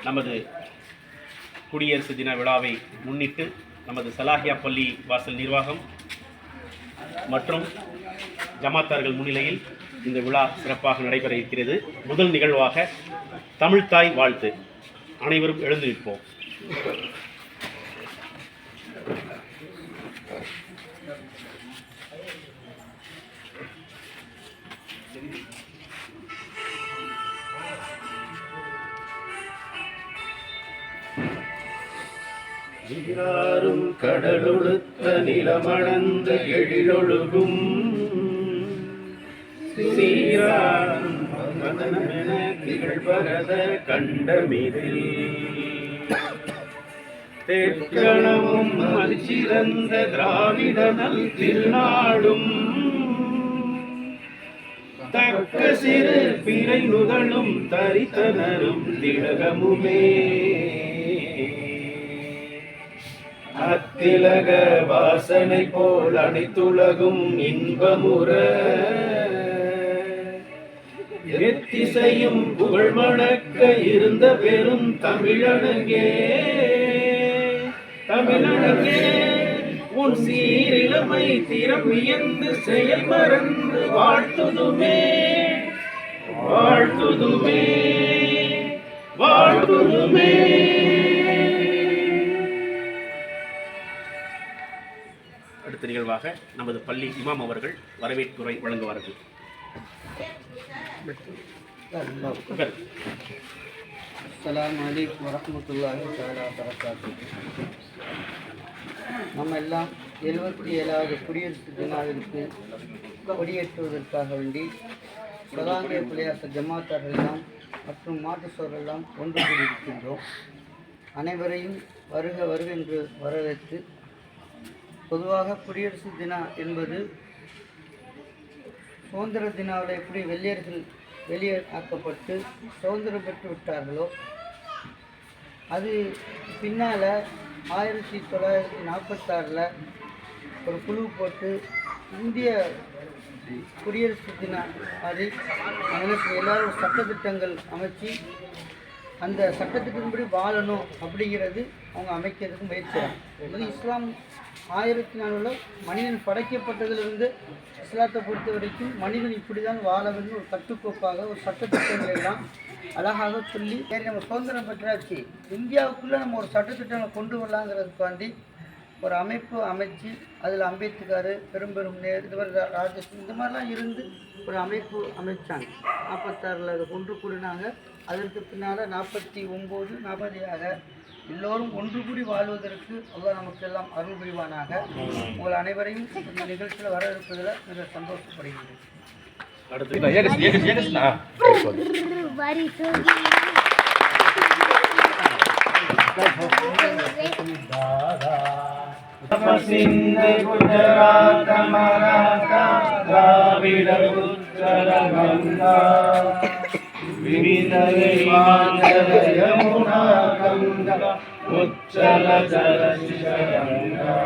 நமது குடியரசு தின விழாவை முன்னிட்டு நமது சலாஹியா பள்ளி வாசல் நிர்வாகம் மற்றும் ஜமாத்தார்கள் முன்னிலையில் இந்த விழா சிறப்பாக நடைபெற இருக்கிறது. முதல் நிகழ்வாக தமிழ்த்தாய் வாழ்த்து. அனைவரும் எழுந்து நிற்போம். நீராறும் கடலொழுத்த நிலமணந்த எழிலொழுகும் சீராறும் மதனமென திகழ்பரத கண்டமிதில் தேற்கணமும் மதிச்சிறந்த திராவிடனல் திருநாடும் தக்க சிறு பிறை நுதலும் தரித்தனரும் திலகமுமே அத்திலக வாசனை போல் அனைத்துலகும் இன்பமுற எத்திசையும் புகழ் மணக்க இருந்த பெரும் தமிழனங்கே உன் சீரிழமை திறம் வியந்து செயல் மறந்து வாழ்த்துதுமே வாழ்த்துதுமே வாழ்த்துதுமே. அடுத்த நிகழ்வாக நமது பள்ளி இமாம் அவர்கள் வரவேற்புரை வழங்குவார்கள். அஸ்ஸலாமு அலைக்கும் வரஹ்மத்துல்லாஹி தஆலா வபரகாத்துஹு. நம்ம எல்லாம் 77வது குடியரசு தினாவிற்கு கொடியேற்றுவதற்காக வேண்டி சலாங்கிய பிள்ளையாச ஜமாத்தார்கள் எல்லாம் மற்றும் மாற்றுச்சோர்கள் எல்லாம் ஒன்று கூடியிருக்கின்றோம். அனைவரையும் வருக வருக என்று வரவேற்று, பொதுவாக குடியரசு தினா என்பது சுதந்திர தினாவில் எப்படி வெள்ளையர்கள் வெளியே ஆக்கப்பட்டு சுதந்திரம் பெற்று விட்டார்களோ, அது பின்னால் 1946 ஒரு குழு போட்டு இந்திய குடியரசு தின மாதிரி அவங்களுக்கு எல்லாரும் சட்டத்திட்டங்கள் அமைச்சு அந்த சட்டத்திட்டத்தின்படி வாழணும் அப்படிங்கிறது அவங்க அமைக்கிறதுக்கு முயற்சிறாங்க. இஸ்லாம் 1400 மனிதன் படைக்கப்பட்டதிலிருந்து இஸ்லாத்தை பொறுத்த வரைக்கும் மனிதன் இப்படி தான் வாழ வேண்டும் ஒரு கட்டுக்கோப்பாக ஒரு சட்டத்திட்டங்களை எல்லாம் அழகாக சொல்லி நம்ம சுதந்திரம் பெற்றாச்சு, இந்தியாவுக்குள்ளே நம்ம ஒரு சட்டத்திட்டங்களை கொண்டு வரலாங்கிறதுக்காண்டி ஒரு அமைப்பு அமைச்சு அதில் அம்பேத்கர், பெரும் இதுவரை ராஜேஷ் இந்த மாதிரிலாம் இருந்து ஒரு அமைப்பு அமைச்சாங்க. 46 அதை கொண்டு கூடினாங்க. அதற்கு பின்னால் 49 40ஆக எல்லோரும் ஒன்று கூடி வாழ்வதற்கு அல்லாஹ் நமக்கு எல்லாம் அருள் புரிவானாக. உங்கள் அனைவரையும் இந்த நிகழ்ச்சியில் வர இருப்பதில் மிக சந்தோஷப்படுகிறேன். யமுனா கங்கா உச்சல ஜலசிகரங்கா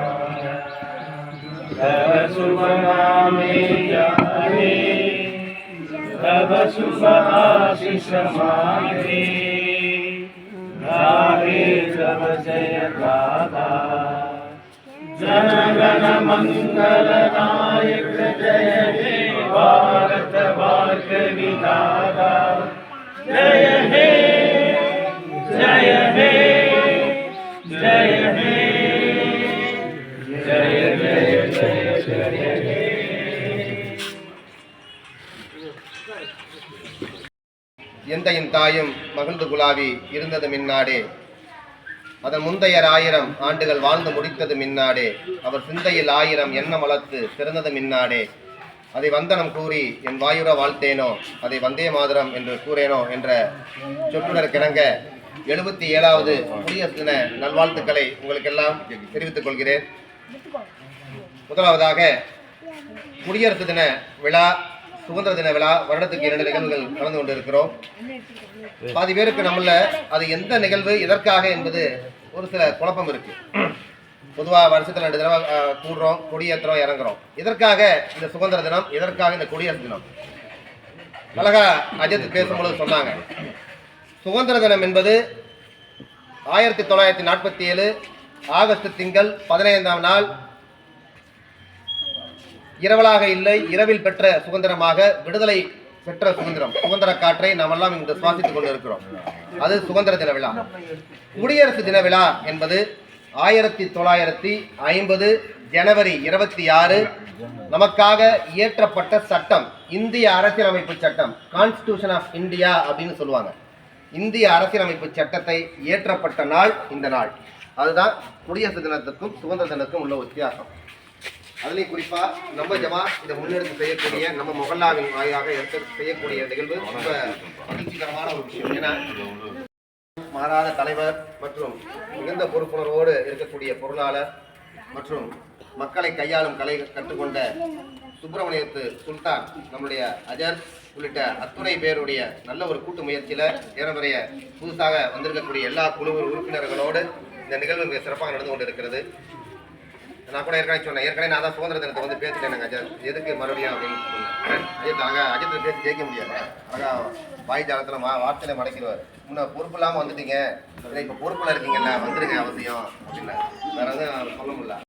தவ சுபநாமே யாரே தவ சுப ஆசிஷ மாயே ராதே தவ ஜய ராதா जनगण मंगल नायक जय हे भारत भाग्य विधाता जय हे जय हे जय हे जय जय எந்தையின் தாயும் மகிழ்ந்து குலாவி இருந்தது மின்னாடே, அதன் முந்தையர் 1000 ஆண்டுகள் வாழ்ந்து முடித்தது மின்னாடே, அவர் சிந்தையில் 1000 எண்ணம் வளர்த்து சிறந்தது மின்னாடே, அதை வந்தனம் கூறி என் வாயுர வாழ்த்தேனோ, அதை வந்தே மாதரம் என்று கூறேனோ என்ற சொற்றொடர்கிணங்க 77வது குடியரசு தின நல்வாழ்த்துக்களை உங்களுக்கெல்லாம் தெரிவித்துக் கொள்கிறேன். முதலாவதாக குடியரசு தின விழா, சுதந்திர தின விழா வருடத்துக்கு 2 நிகழ்வுகள் கலந்து கொண்டிருக்கிறோம். பாதி பேருக்கு நம்மள அது எந்த நிகழ்வு எதற்காக என்பது ஒரு சில குழப்பம் இருக்கு. பொதுவாக வருஷத்தில் 2 தடவை கூடுறோம், கொடியேற்றுறோம், இறங்குறோம். இதற்காக இந்த சுதந்திர தினம், இதற்காக இந்த குடியரசு தினம். அழகா அஜித் பேசும்பொழுது சொன்னாங்க, சுதந்திர தினம் என்பது 1947 ஆகஸ்ட் திங்கள் 15ஆம் நாள் இரவலாக இல்லை, இரவில் பெற்ற சுதந்திரமாக, விடுதலை பெற்ற சுதந்திரம், சுதந்திர காற்றை நாம் எல்லாம் இங்கு சுவாசித்துக் கொண்டு இருக்கிறோம். அது சுதந்திர தின விழா. குடியரசு தின விழா என்பது 1950 ஜனவரி 26 நமக்காக இயற்றப்பட்ட சட்டம், இந்திய அரசியலமைப்பு சட்டம், கான்ஸ்டிடியூஷன் ஆஃப் இந்தியா அப்படின்னு சொல்லுவாங்க. இந்திய அரசியலமைப்பு சட்டத்தை இயற்றப்பட்ட நாள் இந்த நாள். அதுதான் குடியரசு தினத்துக்கும் சுதந்திர தினத்துக்கும் உள்ள வித்தியாசம். அதுலேயும் குறிப்பாக நம்ம ஜமா இதை முன்னெடுத்து செய்யக்கூடிய, நம்ம மொஹல்லாவின் வாயிலாக எடுத்து செய்யக்கூடிய நிகழ்வு ரொம்ப மகிழ்ச்சிகரமான ஒரு விஷயம். ஏன்னா மாறாத தலைவர் மற்றும் மிகுந்த பொறுப்புணர்வோடு இருக்கக்கூடிய பொருளாளர் மற்றும் மக்களை கையாளும் கலை கற்றுக்கொண்ட சுப்பிரமணியத்து சுல்தான், நம்முடைய அஜர் உள்ளிட்ட அத்துணை பேருடைய நல்ல ஒரு கூட்டு முயற்சியில் ஏறமுறைய புதுசாக வந்திருக்கக்கூடிய எல்லா குழு உறுப்பினர்களோடு இந்த நிகழ்வு மிக சிறப்பாக நடந்து கொண்டு இருக்கிறது. நான் கூட ஏற்கனவே சொன்னேன், ஏற்கனவே நான் தான் சுதந்திர தினத்தை வந்து பேசிட்டேன் அஜர், எதுக்கு மறுபடியும் அப்படின்னு சொன்னேன். அஜித்தில் பேசி ஜெயிக்க முடியாது, அழகா வாய் ஜாலத்தில் வார்த்தையில மடக்கிடுவார். முன்ன பொறுப்பு இல்லாமல் வந்துட்டீங்க, இப்போ பொறுப்பில் இருக்கீங்கல்ல, வந்துடுங்க அவசியம் அப்படின்னா வேற எதுவும் சொல்ல முடியல.